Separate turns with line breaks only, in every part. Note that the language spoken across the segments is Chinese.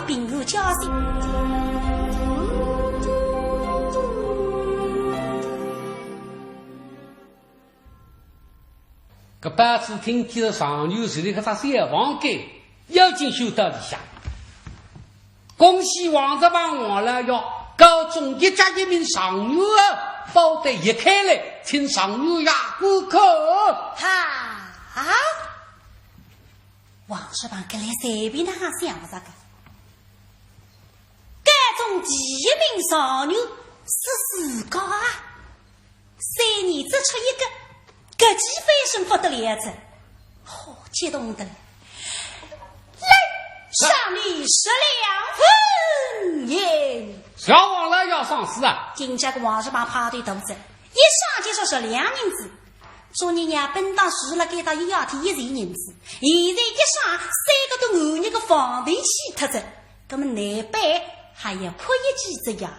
并无交情。
个班子听见了上牛手里和他小王给要进修到里下，恭喜王泽帮王老要高中一家一名上牛啊，包得一开来，请上牛呀顾客。
哈，王石帮跟来随便他想这个，该中第一名上牛是自个啊，3年只出一个。搿几飞升不得了子，好激动的来，赏你10两分银。
小王老要上市啊！
今家个王石帮排队肚子，一上就说是2银子。昨日呀，本当输了给他1要天1钱银子，现在一上3个都5年个房地洗脱着，那么难办还要破一几只呀。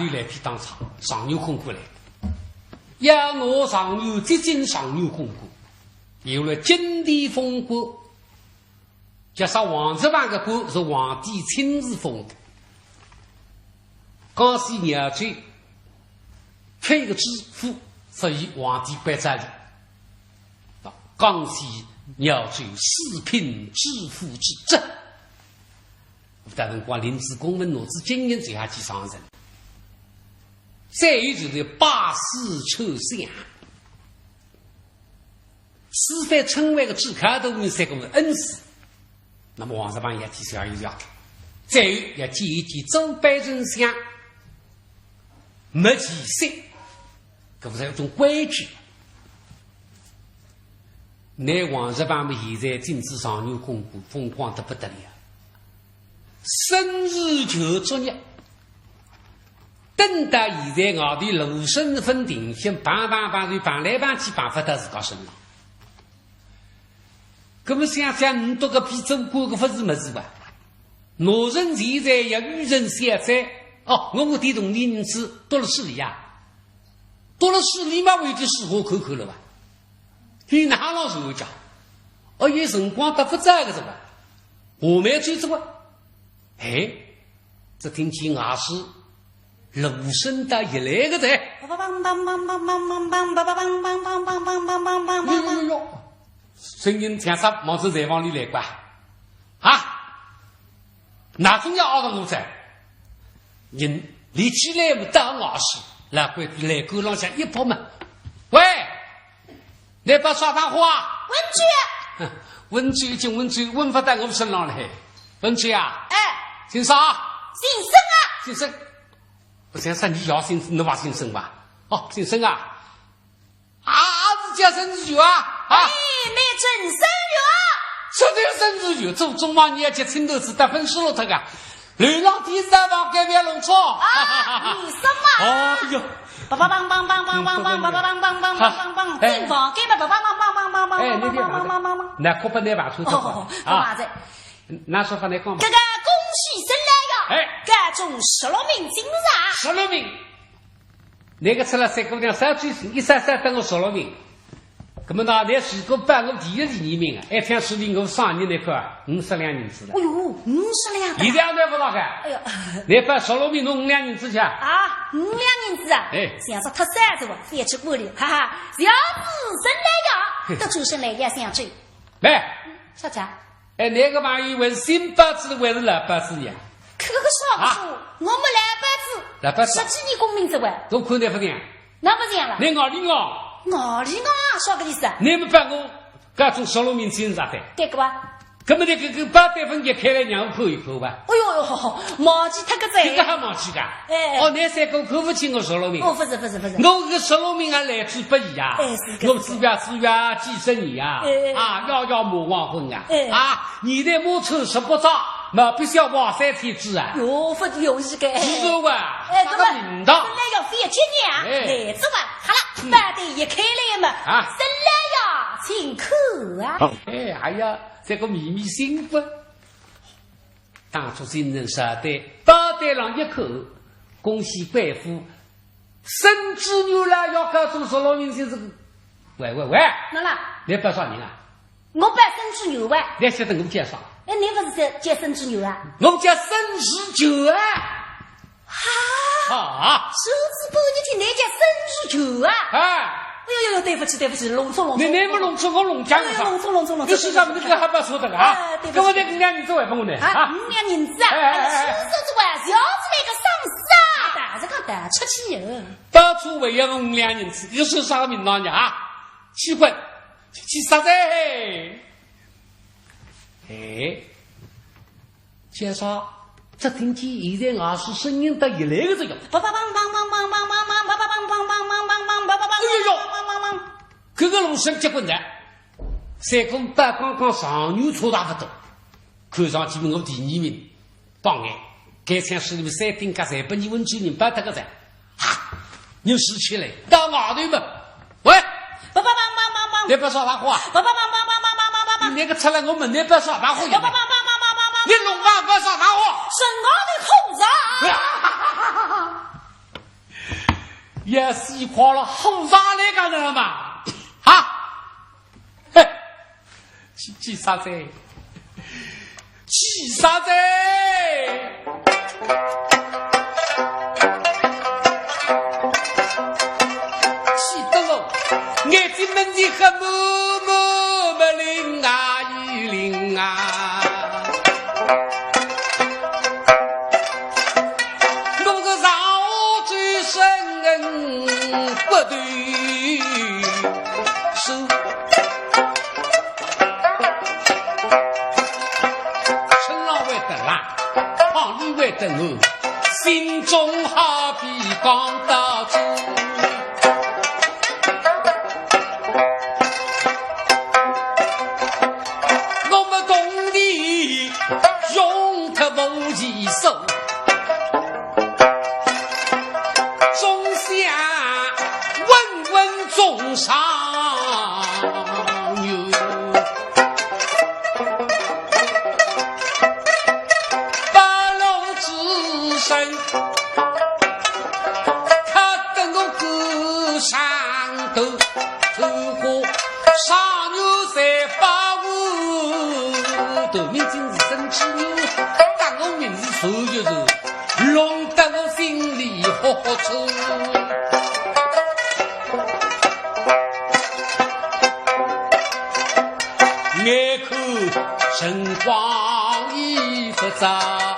外头来批当场上牛空过来，要拿上牛接近上牛空过，有了金地风过，加上王子房的官是皇帝亲自封的。江西鸟嘴缺一个知府，所以皇帝颁这里。江西鸟嘴四品知府之职。大人光临时公文，我是经验最下去上人。再有就是八司抽象，司法称为个只看都三个恩师。那么王世邦也提出要有要求，再有要建议周百人乡没几岁，搿不是一种规矩。那王世邦们现在禁止上流公股疯狂得不得了，生日就作业。等到现在我的陆身份定性，办来办去办法到自家身上。那么想想你多个比中国个不是么子吧？我人现在要与人相在哦，我的同龄人子多了10里呀，多了10里嘛，为的是我口口了吧？你哪老是我讲？哦，有辰光他不在个是吧？我们就这个，哎，这听起俺是。陆生的一来个在，声音听啥？毛子在往里来挂啊！哪种要熬到我在？人立起来不打我是，来怪来狗浪下一泼嘛！喂，来把耍大话。文具已经文法在我们身上了嘿。文具啊，
哎，
姓啥？
姓申啊，
姓申。我想说你要姓你话姓申吧？哦，姓申啊！啊，是叫申日久啊！啊，
没真生
这对生日久，做中华年节青头子得分数了这个。流浪地三房改变弄错
啊！你什么？
哦哟！
梆梆梆梆梆梆梆梆梆梆梆梆梆，正房改吧梆梆梆梆梆梆梆。
哎，那边梆，那可不能把出
哦，啊！
那说话来讲嘛。
这个恭喜生来呀！
哎，
干中16名进入
16名，那个出了3姑娘3岁一3等我16名。那么呢，那是个办我第2名啊！一天10名我上年那块52两银子了。
哎呦，50两！
你这样对不大概？
哎呦，
你办16名弄5两银子去啊
！5两银子啊！
哎，
想说他3子吧，也去过了，哈哈！要是生来呀，都出生来也想追。
来，
啥子啊？
哎，那个朋友问新八字还是老八字呀？
可个啥子？我们
老八字
10几年功名之外，
都看得不见。
那不这样了？
你哪里啊？
哪里啊？啥个意思啊？
你们办公各种16名进啥的？
对个吧？
根本这个8等分也开来让我扣一扣吧。
哎呦呦，忘记他个在。
这个还忘记个？
哎，
哦，那3个扣不清我16名。
哦，不是。我
个16名啊，来之不易啊。
哎，是
我资源几十年啊，啊，遥马忘婚啊，啊，你的木头18招，那必须要往3天制啊。
哟，不容易个。
知道吧？
哎，
那个领导。
本来要费7年，来这吧，好了，班队一开来嘛，
啊，
生来呀，请客啊。
哎呀，这个秘密兴奋。当初新人杀的包袋上一口，恭喜贵妇生子女了，要告诉16名就是个。喂，
哪啦？
你办啥人啊？
我办生子牛啊。
你晓得我介绍？
哎，你不是在接生子牛啊？
我叫生日酒啊！
啊！手指帮你听，你叫生日酒啊！哎呦，对不起，弄错。
你不弄错，我弄讲啥？
弄错。
你是啥？你这个还不说的啊？跟我这5两银子还不我呢？
啊，5两银子啊！手指之外，小子那个上市啊！但是个大出去哟。
当初为要5两银子，又是啥名堂呢？啊？奇怪，去啥子？哎，介绍，这听起现在是声音的一来个这个。这个龙生结棍的，3公大刚上牛错大不多，看上去我第2名，帮哎，该场是你们3顶加3把你问主人把他个在，哈，你拾起来到外头嘛，喂，你不要说大话，你那个出来我们你不要说大话，你龙王不要说大话，
身高的口子，
也是一块了后啥来个人嘛。啊，嘿，去啥子？啥子？气得我眼睛门前和默默不灵啊雨淋啊！我个绕举身不对手。为等我心中好比钢刀子，我们懂你用他无其手，中下稳稳中上游。他等我歌上头，透过上牛在把我头名真是生气牛，打我名字手就是弄得我心里好愁。眼口神光已复杂，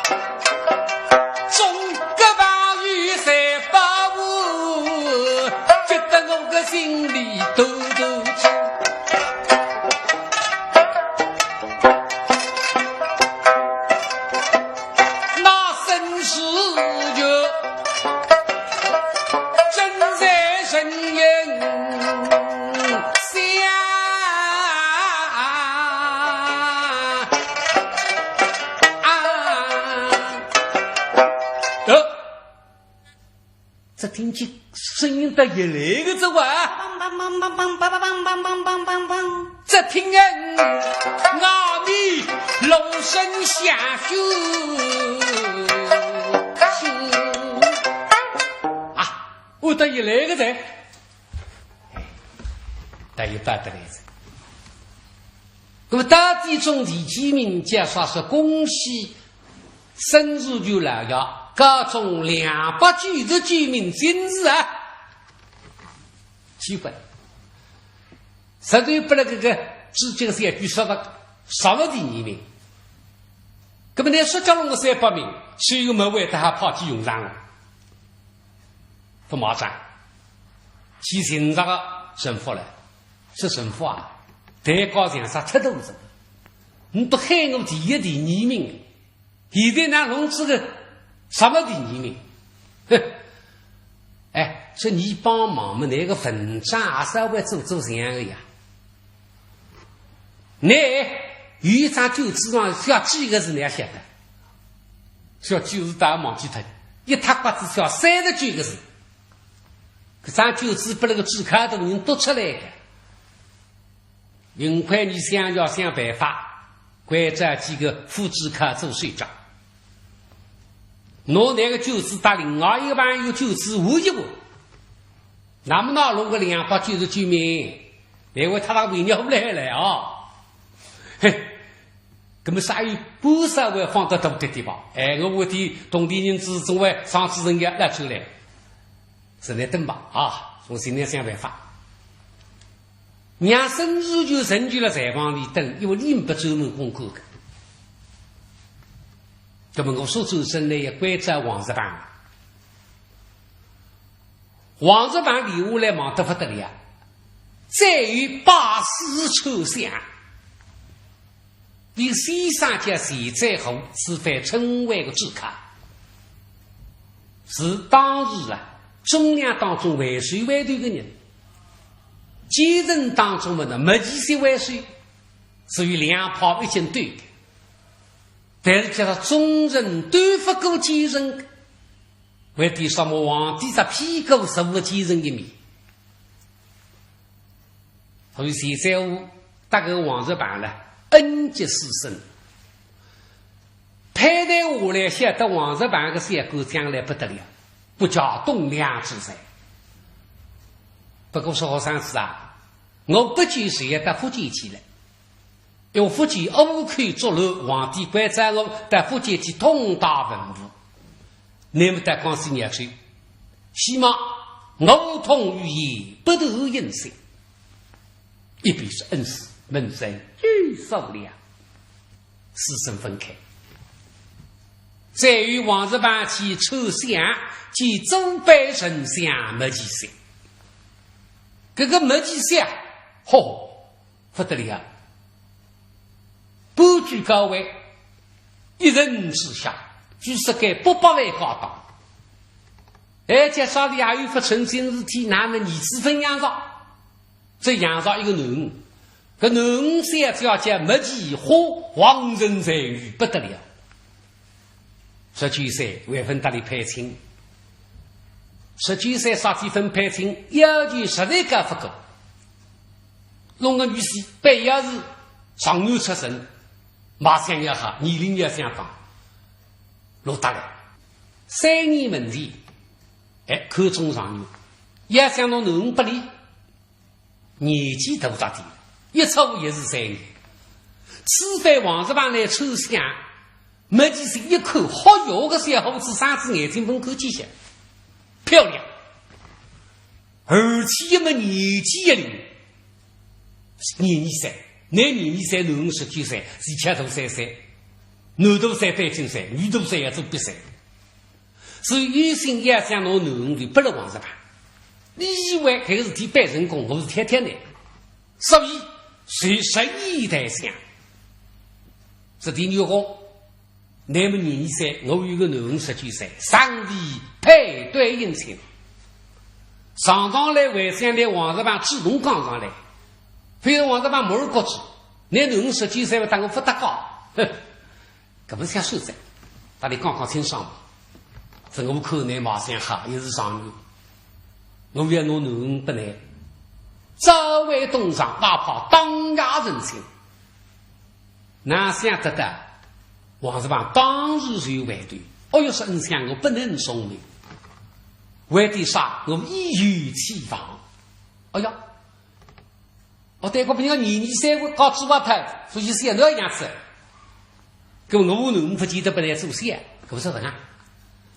心里抖抖气，那生死就正在人眼下，这听起声音的也来个走啊！这听人阿弥龙身下啊！我的也来个人，但有大的来着。那么大地中第几名介绍是恭喜深入就来了，各种200句的居民今日啊，奇怪。实在不能这个至今3句说的少了第2名，那么呢说叫了我300名，所以我们为他跑去用上了，不麻烦。其实这个神父了，是神父啊，太高兴啥吃肚子，你都害我第1、第2名，现在呢弄这个什么第2名？哼！哎，说你帮忙嘛，那个文章啊稍微做这样的呀。你有一张旧纸上需要几个字你要写的，需要就是大家忘记它，一塌瓜子需要39个字，这张旧纸把那个纸卡都能读出来的。幸亏你想办法，关这几个副纸卡做水账，拿那个旧纸打另外一半有旧纸无一物，那么那弄个299名，那位他为你后来啊。嘿，根本啥有不少位放到懂的地方，哎，我为的懂的人之中外上次人家拉出来，是来等吧啊！从今天想办法，让生日就成就了在房里等，因为你们不专门功课的。那么我说周身呢也关在王日班，王日班礼物来忙得不得了，再与八四抽象。比西上家谁在后是非称为个字卡，是当日啊中央当中为谁为对的人，基人当中的没几些为谁，至于2炮已经对的，但是叫他众人对不够基人，为对什么皇帝在屁股15基人一面，所以现在我大概王日办了。恩吉师生派在我来写的王日办个三哥将来不得了，不叫栋梁之才。不过说学生子啊，我不拘谁也得福建去了，由福建欧口作路，皇帝关在我在福建及通大文武，你们在广西年去，希望我同于也不得应色，一必是恩师门生与受良，师生分开。再与往日班起抽象及周百人相没几些，这个没几些，不得了！不居高位，一人之下，据说给800位高档。而且少的还有不成心事体，那么你是分养着，这养着一个人，个人三条件没几火，王人才与不得了。19岁为分大的派清，19岁啥地分派清，要求实在个不够。弄个女婿8小时上牛出生，马上要好，年龄要相当，落大了3年问题，口中上牛，也想到能不利，年纪都大的，一抽也是3年，除非王日帮来抽象。没几是一口好药的小猴子，3只眼睛分口几些漂亮，而且没年纪也龄，年23，男年23，男19岁，以前都3岁，男都3北京岁，女都3也都比赛，所以女性也想拿男的不能往日盘，你以为这个是替办人工，我是天天的，所以谁一代想，是第六个。那么年23，我有个男19岁，上帝配对应情，常常来外乡来王日帮主动讲上来，非要王日帮某人国子，那男19岁当我不得高，这不是想说噻，大家刚刚听上，这我口内马上好，又是上女，我要拿男不来，早为东上，哪怕当压人心，哪想得到？王日帮当日就有外对，要是恩想我不能送命，外对啥我一语气防。哎呀，我对个朋友年3个搞猪八头，所以是那样子。跟我能不记得不来做事，可不是人啊？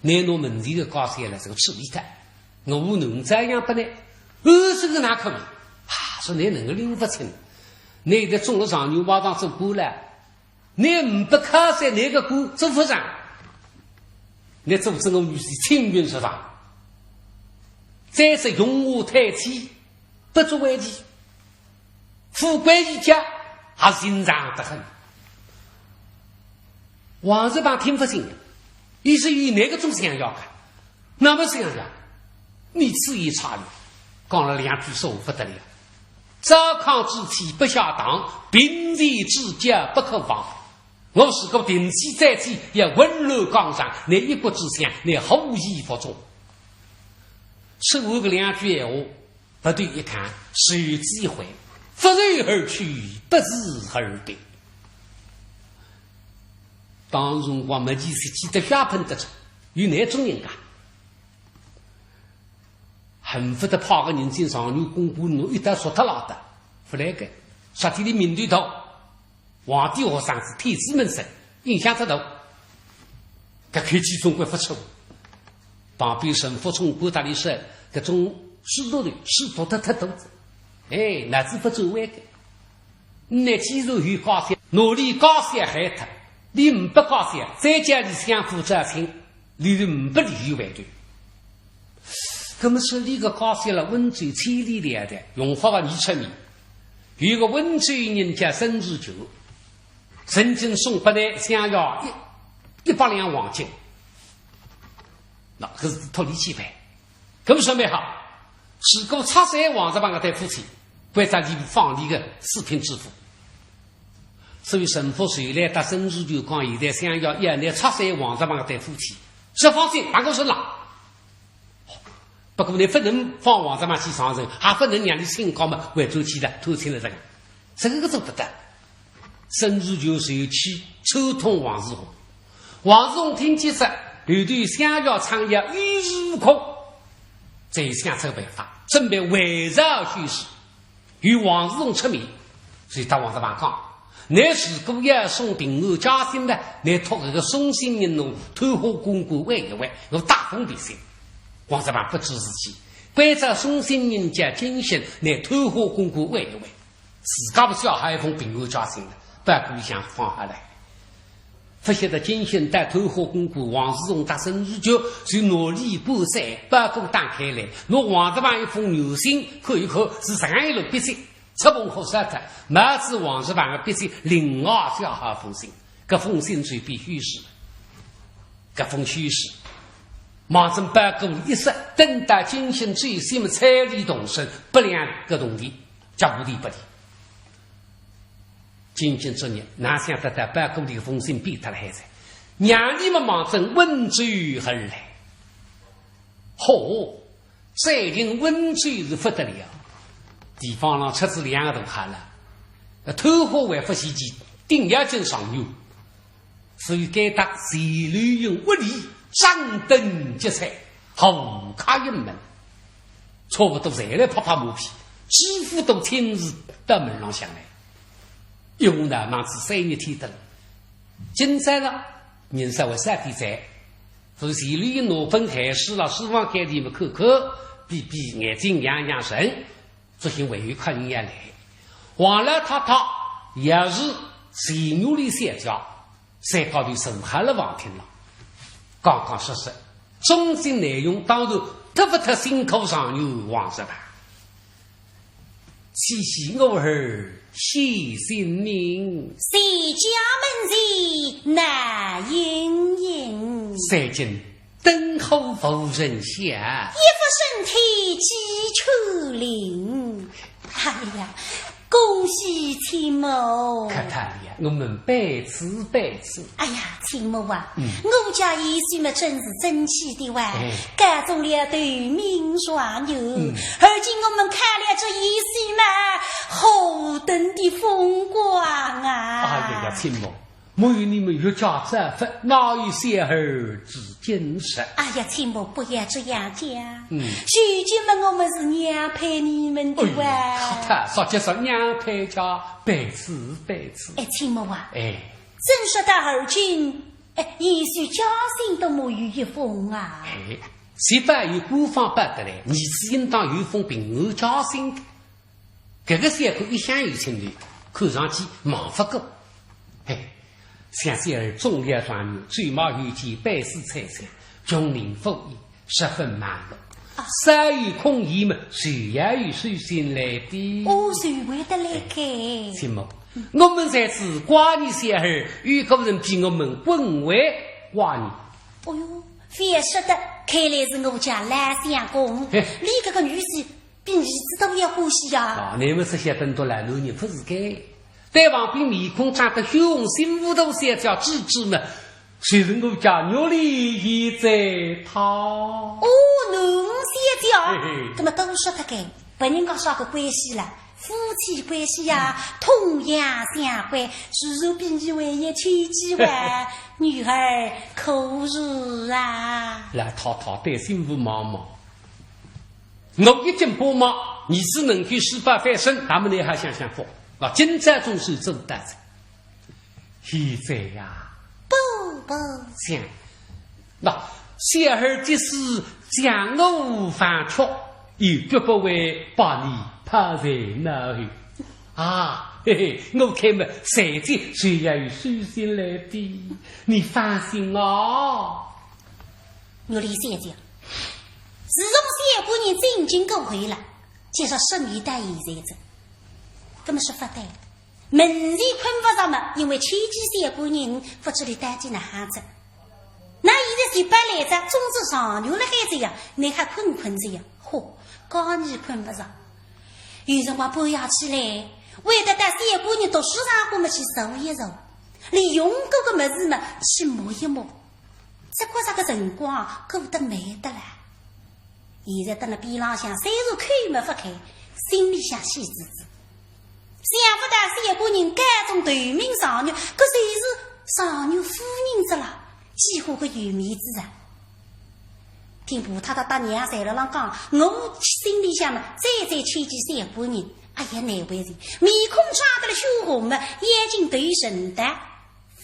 那弄问题的搞些了，这个处理的，我能这样不呢？20个哪可以？说你能够领不清，你在中了上牛马上做过了。你不靠在那个股做不上，你组织我女婿青云市场，再是用我太气，不足为奇，富贵一家还欣赏得很。王日帮听不清，于是与哪个种想要看，那么想要，你此一差了，讲了2句说不得了。糟糠之妻不下当，并非之家不可防。我是个定期在即，也温柔刚上，你一国之想，你后意服从。说个2句话，不对一看，手指一挥，拂然而去，不知而别。当辰光没几时记得血喷得出，有哪种人啊？恨不得怕个人经上有公公奴一旦说他老的，不来个实体的面对头。皇帝和尚是天子门生，影响得大。搿科技中国不错，旁边神父从国大里说，搿种许多的许多的太多子，那是不走歪的。那既然有高山，努力高山害他，你不高山，在家里相互责亲，你不理有外对。那么说你个高山了，温州千里来的，用法你出面，有个温州人家生日酒。曾经送不来，想要100两黄金，那可是托利气派，咁说没好，是个插山王日帮个对夫妻，为啥你放你个视频支付？所以神父谁来打生日就讲，现在想要1年插山王日帮个对夫妻，是放心，办公室啦。不过你不能放王日帮去上任，还不能让你清高嘛，为周期的偷听了这个做不得。生日就是有去抽通王世宏，王世宏听见说有对想要创业于事无空，再想出办法，准备围绕叙事与王世宏出面，所以到王日帮讲，乃是故要送平安家兴的，乃托这个送信人侬偷花公公为一位，我大风比心。王十万不知自己，关着送信人家精神，乃偷花公公为一位，自家不小孩一封平安家兴的，把故乡放下来。不晓得精神带偷花公公王世荣大生日就就努力布塞，把公打开来，我王十万一封牛信看一看，是上一路必须。吃崩后杀他，每次王十万个必须另外小孩封信，这封信最必须是，这封虚实，马上把个一时等待精神最心的彩礼动身，不良个动力，叫不离不离。精神之年，哪想得到把个的封信逼他的孩子，让你们马上温水而来，再令温水是不得了。地方上车子2个都喊了，偷花为不袭击，定要进上游，所以该打谁利用物力，张灯结彩，后卡一门，差不多再来拍拍马屁，几乎都亲自到门上上来，用那忙子3日天的了，今在了，人稍微3天在，所以谁利用挪分海市了，希望给你们看看，比比眼睛养养神。这些委员看人家来，王老太太也是谁努力写家，谁高头受害了王庭了。刚刚说是中心内容当然特不特心口上有王十万，七夕偶尔写姓名，
谁家门前难盈盈，
谁见灯后无人下，
一副身体几处灵。哎呀，恭喜亲母！
可太厉害，我们百次百次。
哎呀，亲母啊，我家爷孙们真是争气的哇，干中了对名双牛，而今我们看了这爷孙们何等的风光啊！
哎呀，亲母。没有你们越家这份，哪有小儿之见识？
哎呀，亲母不要这样讲。兄弟们，我们是娘配你们的哇。
他说就是娘配家，百次百次。
哎，亲母啊，
真
说到而今，也许家信都没有一封啊。
谁把有孤芳不得来，儿子应当有封平安家信。这个小狗一向有情侣，看上去忙不过。像这儿忠烈壮牛，最貌有见，百世财产，穷民富裕，十分满意。稍有空闲嘛，谁也有谁先来的。
谁会得来开？
亲母，我们才是寡女小孩，有个人比我们更为寡女。
哦哟，非说的，看来是我家蓝相公，你这个女婿比儿子都要欢喜呀。
你们这些本多来路人不是该。在旁边面孔长得凶，心无头小叫吱吱嘛，虽然我家肉里也在他。
侬小叫，那么都说他该不人家啥个关系了？夫妻关系呀，同样相关，自然比你为一千几万女儿可如啊！
来，太太对心无茫茫，我一经帮忙，你只能够司法翻身，他们你还想想法。今朝总是真大事，现在呀，
不
想那小孩即使将我犯错，也绝不会把你抛在脑后啊！嘿嘿，我看嘛，谁知谁也有书信来的，你放心哦。
我李先生，自从小姑娘真经过回了，介绍10年代现在这。这么说不对，门前困不着嘛，因为前几小姑娘不知里带进了孩子。那现在就搬来着，总之上牛了孩子呀，你还困着呀？刚你困不着，有辰光搬下起来，为了带小姑娘读书上我们去揉一揉，利用这个么子嘛去摸一摸，这过啥个辰光过得美得了。现在到了边浪向，虽然开没不开，心里想喜滋滋。想不到小姑娘干中头名上女，可谁是上女夫人之了，几乎个有面子啊！听葡太太打娘在了浪讲，我心里想嘛，再前几小姑娘哎呀，哪位人面孔擦得了羞红嘛，眼睛对神的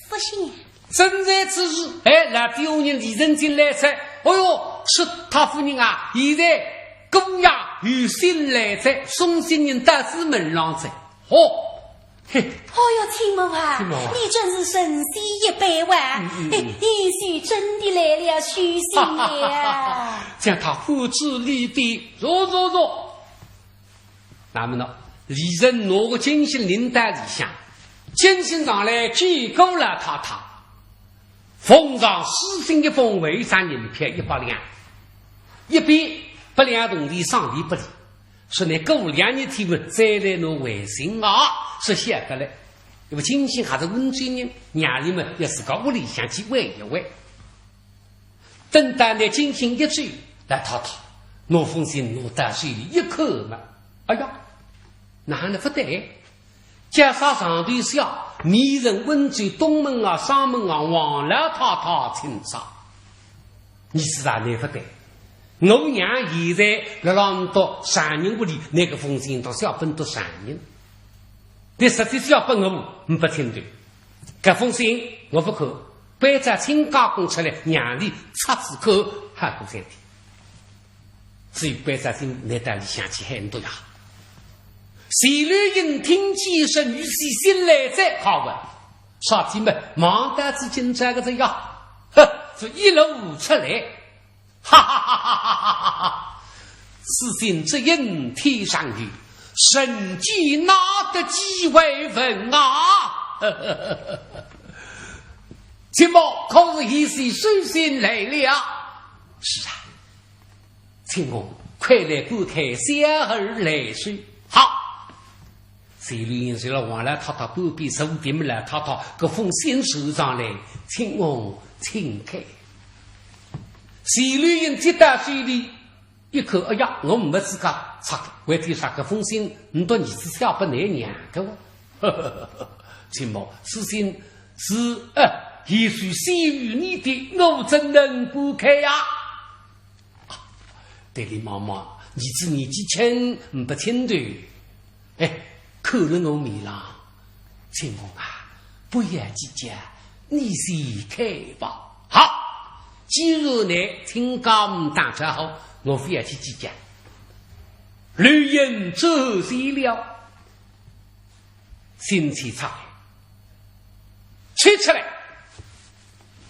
不行。
正在此时，那丢人李仁进来噻。哎呦，是他夫人啊！现在公鸭有心来噻，送新人到子门上噻。哦，嘿，
哦哟，亲母啊，你真是神仙一百万！也许真的来了虚心了。
将他父子离别，坐。那么呢，李仁拿个金星领带里向，金星上来结构了他。奉上私信一封为山银片100两，一边不良同的上帝不理，说你过2年提问再来弄卫星啊，是写的嘞。因为金星还是温水人，娘里们也是个屋里想去喂一喂。等到那金星一追来讨，拿封信拿到水里一口嘛，哎呀，哪能不对？加上上对笑，迷人温嘴东门啊、上门啊，忘了他清杀。你是啥那不对？我娘现在来让到3人屋里，那个封信到小本都3人，但实际小本我不听对。这封信我不看，背着亲家公出来，娘里插子口还过3天，所以背着信那带里想起很多呀。谁绿人听几声与其心来在好问，少弟们忙得之间这个样，就一路出来，哈哈哈哈哈哈哈！此心之人天上去，神机拿得几位分啊！秦某可是一时随心来了。是啊，秦某快来观看小儿来水。好。谁绿人谁了忘了他不必手点么了他个封信手上来，请我请开。谁绿人接到水里一口，哎呀，我没资格查，为的啥个封信你到你是小不难娘的哦。请某此信是也许先于你的，我怎能不开呀？对你妈妈，你是年纪轻不听的，可能我米了，请我啊，不要计较，你先开吧。好，既然你听讲打车后，我非要去计较。绿人走西了，心气差，吹出来，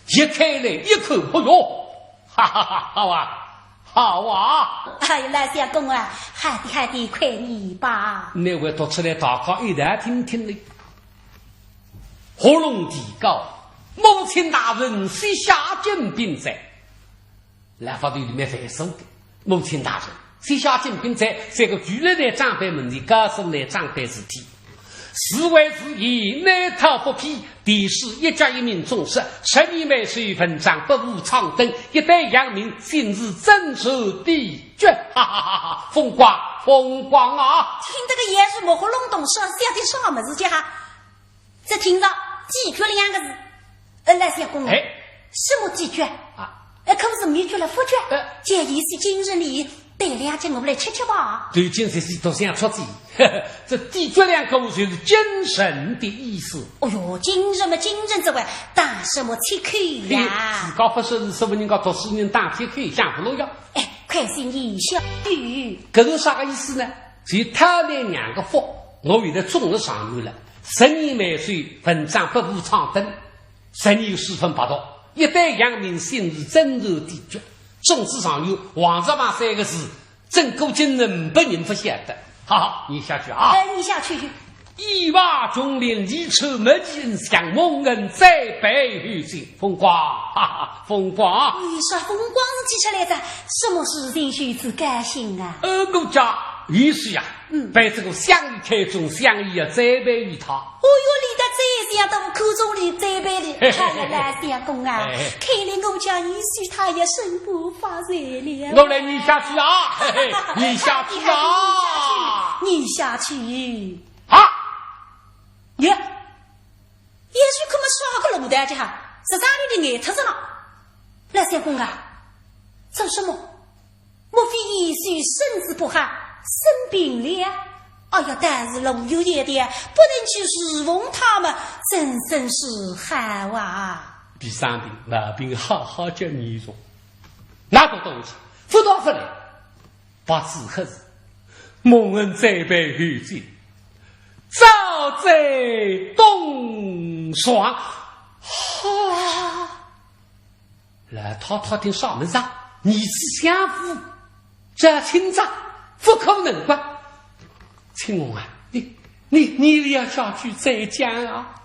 一开来一口，哎呦，哈哈哈，好啊。好啊！
哎呀，来相公啊，还得快你吧。
那位读出来大考一台听听的，火龙地高，母亲大人是下进兵在，来法队里面反手的。母亲大人是下进兵在，这个巨人的长辈们的告诉来长辈之体。实为之以内套不批，第是一家一民重视，12枚水分长不无长灯，一代扬名，今日真守地绝，哈哈哈哈！风光啊！
听这个言语模糊笼统，说下的什么字家？只听到鸡绝2个字，来相公，什么鸡绝啊？可不是灭绝了夫绝，这意思今日里带2件我们来吃吧。
对，今日是都想出自己，这地绝2个字就是精神的意思。
哦哟，精神嘛，精神之外，打什么切口呀？
自告不是什么人家读书人打切口，想不落呀。
快信一小语，
这是啥个意思呢？是他那2个福，我为了中了上流了，12枚水分长不无长灯，124分8道，一代扬名，今日真守地绝。总之上有王十八3个字，整个今人不人不晓得。好，你下去啊！
你下去。
一瓦中林离愁没人想，蒙恩再背于心风光，哈哈，风光。
你说风光是记起来的，什么事情须知甘心啊？
我家于是呀，被这个相意开中，相意要栽培于他。
哦哟，你的这相到口中里栽培的，看来来相公啊，看来我家也许他也生不发财了。
我来，你下去啊！你下去啊！
你下去
啊！
也许可没耍个龙蛋家，是哪里的眼特子了？来相公啊，做什么？莫非也许身子不好，生病了？哎呀，但是龙有爷的不能去侍奉他们，真是害哇！
第三病，那病好好叫你说，那个东西不到不来，把字黑字，蒙恩再被遇见，早在东双，哈！来他听上门上，你是相夫，这清早不可能吧？青龙啊，你要下去再讲啊！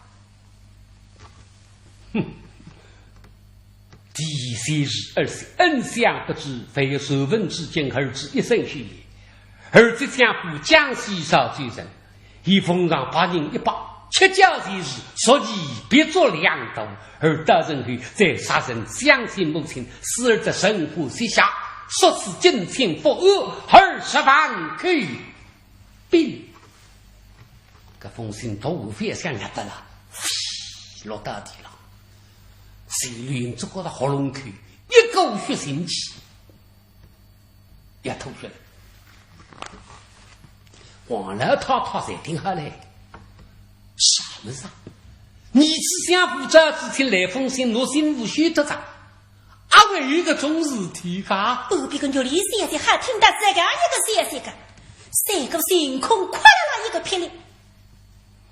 哼！第三日二岁，恩相不知，非有手份之间，儿子一生血也。儿子相夫江西少罪人，以奉上8人1包，吃交之日，所以别作良斗，而得人后再杀人，相信母亲，死而则神父膝下，说是金钱不恶，20万可以并。这封信都无非想得了，落到底了。谁连这个的喉咙口一口血腥气，也吐血了。王老太太才听下来，什么事？你只想不着之前来封信，我心无虚得着。阿为一个中日体卡，
不比个牛里先生还听得这个一个先生个，三个星空快了一个霹雳，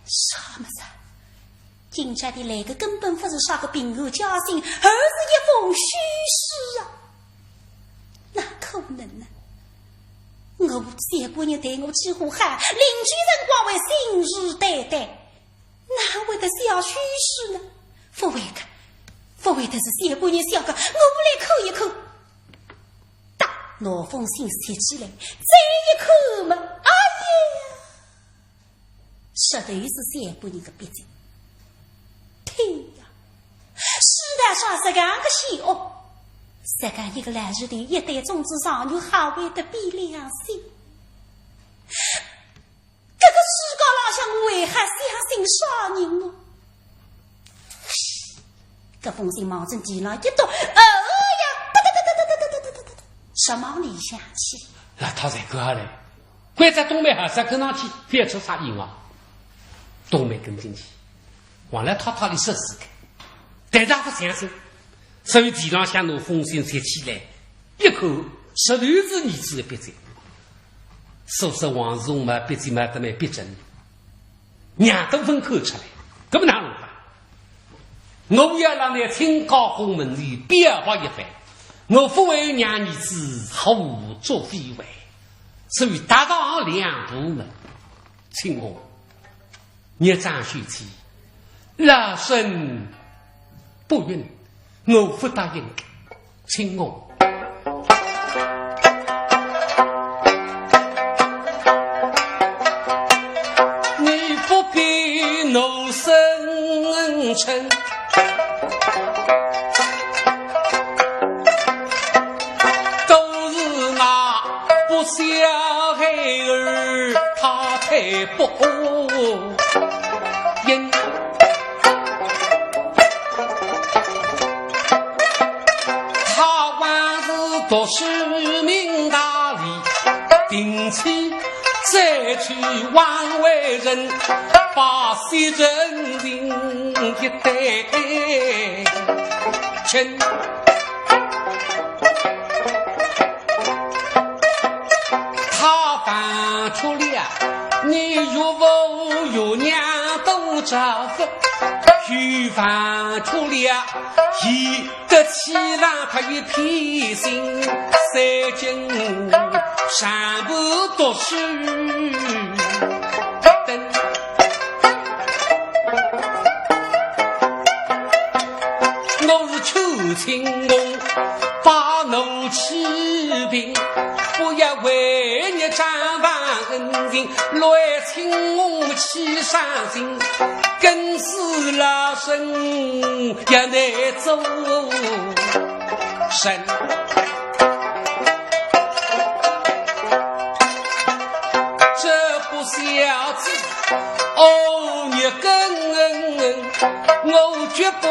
什么事？今家的来个根本不是啥个病后家信，而是一封虚诗啊！哪可能呢？我这姑娘对我几乎喊，邻居人光为信誓旦旦，哪会得写虚诗呢？不为的是这姑娘小个，我不来扣一扣。打拿封信写起来，这一扣嘛，哎呀，实在是这姑娘个别子。天呀！世代上是两个邪恶，这个一个来日的一代种子上有还会得比良心。这个世高老乡为何相信杀人哦？这封信忙成地上一动，呀！什么里下去？
那他才搁下来，怪在东北还是跟上去，别出啥人啊？东北跟进去。往来他的设施的，但他不相信，所以地上向拿封信写起来，一口16字儿子的笔字，说是王世荣嘛，笔字嘛，得蛮逼真，两都分口出来，搿么哪能办？我要让你清高鸿门里变化一番，我不为让儿子胡作非为，所以达到2步门，请我捏张学期。老身不允，我不答应，请我。你不必怒生嗔，都是那不孝孩儿，他太不因。读使命大礼，定期再去挽回人，把谁人情一代亲。他犯出了，你岳父岳娘都着福。虚犯出了，一得起让他一片心，三经三不读书等。我是求情公，把怒气平，不要为你沾犯恩情，来请我起伤心。更是老身也难走神，这不孝子哦，你跟我绝不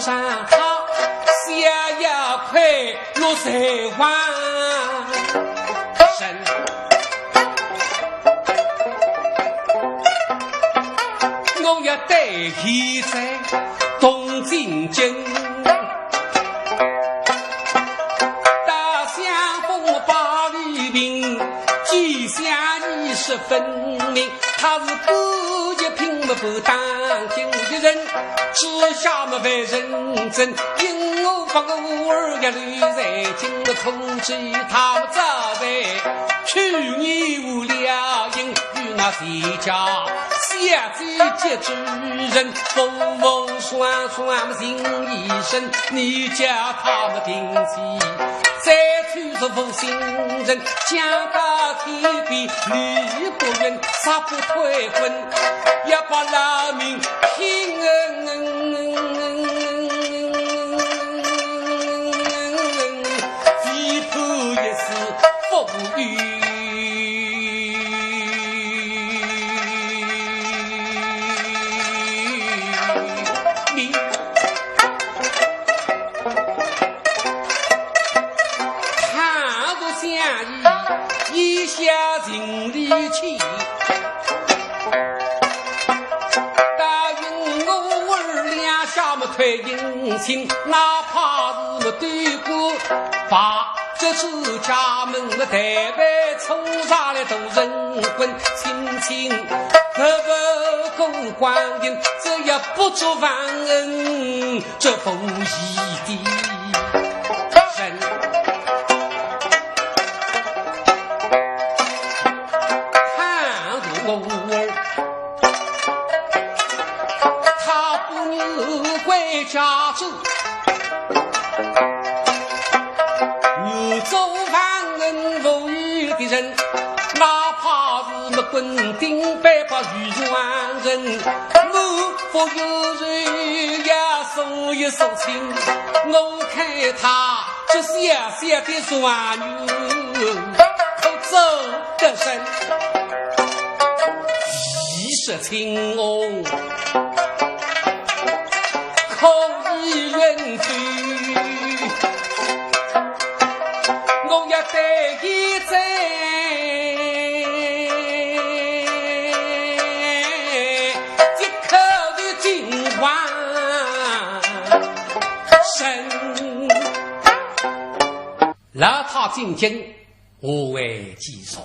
让他下呀快落水湾神。我要带起在东京京，大相逢八里平，吉祥意识分明。他是故意拼不不当今的人，只下么为认真，因我把个无儿也留在京的控制他们早在去年无聊因与那谁家下罪接之人风风霜霜心一生，你叫他们定期再去做负心人，讲到天边离不远，杀不退婚，也把人民平地铺也是风雨一下尽力气，答应我儿俩下么退隐形，哪怕是么对过，把这自家门的台北冲上来都人滚，亲亲可不公光阴，这也不足万恩，这不义的人。他不女回家住，女走万人无语的人，哪怕是么滚顶百把鱼软人，我不有人也送一送情，我看他这小小的酸女可走得深，是情哦，口意远去，我要带一在一口的金黄神，让他进京，我为介绍。